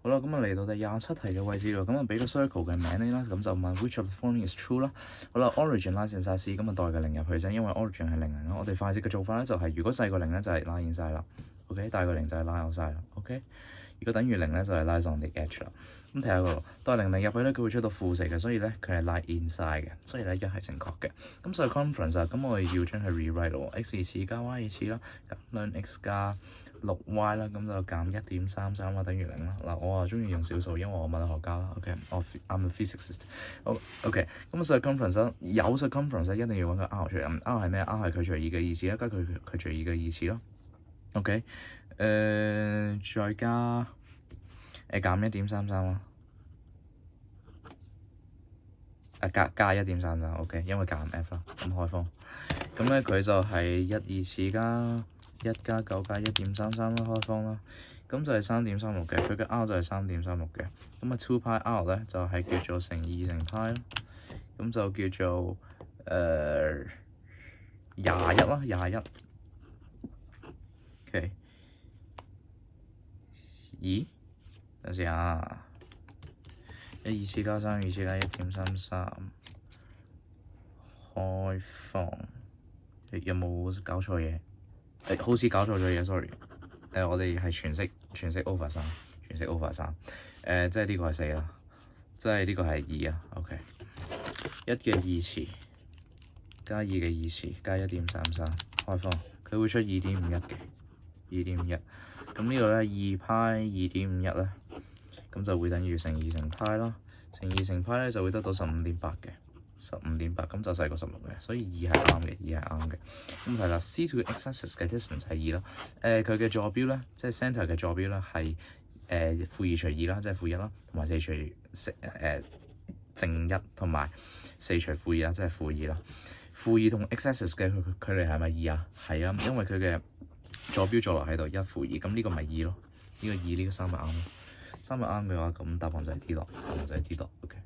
好啦，咁啊嚟到第27題嘅位置咯，咁啊俾個 circle 嘅名你啦，咁就問 which of the following is true 啦。好啦 ，origin 拉線晒 C，咁啊代個零入去啫，因為 origin 係零零啦。我哋快捷嘅做法咧就係、如果細過零咧就係拉現晒啦 ，OK， 大過零就係拉out晒啦 ，OK。如果等於零咧就係拉 on the edge 啦。咁睇下個代零零入去咧，佢會出到負4嘅，所以咧佢係拉 inside 嘅，所以咧一係正確嘅。咁所以 circumference 啊，咁我哋要將佢 rewrite 咯 x 二次加 y 二次啦，咁兩 x 加6y 啦，咁就減1.33啦，等於零啦。嗱，我啊中意用小數，因為我物理學家啦。OK，I'm a physicist。好 OK，咁 circumference 有 circumference 一定要揾個 r 出嚟。r 係咩？r 係佢除以嘅意思啦，加佢除以嘅意思咯。OK，再加減1.33啦。加1.33 OK， 因為減 F 啦，咁開方。咁咧佢就係1二次加1加9加1.33啦，開方啦。咁就係3.36嘅，佢嘅 R 就係3.36嘅。咁啊 2 派 R 咧就係叫做乘2乘派啦。咁就叫做21啦，21。OK， 咦？等陣先啊，1二次加3二次加1.33，開放。有冇搞錯嘢？好似搞錯咗嘢，sorry。我哋係全式 over 3，全式 over 3。即係呢個係4啦，即係呢個係2啊。OK， 1嘅2次加2嘅2次加1.33，開放，佢會出2.51嘅2.51。咁呢個咧2派2.51咧，咁就會等於乘2乘派啦。乘2乘派咧就會得到15.8嘅。15.8，咁就細過16嘅，所以2係啱嘅，2係啱嘅。咁係啦 ，C to x-axis 嘅 distance 係2啦。佢嘅坐標咧，即係 centre 嘅坐標咧係負2除2啦，即係負1啦，同埋4除正1，同埋4除負2啦，即係負2啦。負2同 x-axis 嘅距離係咪2啊？係啊，因為佢嘅坐標坐落喺度1負2，咁呢個咪2咯。呢個2呢個3咪啱咯。3咪啱嘅話，咁答案就係 D 咯，答案就係 D 咯。OK。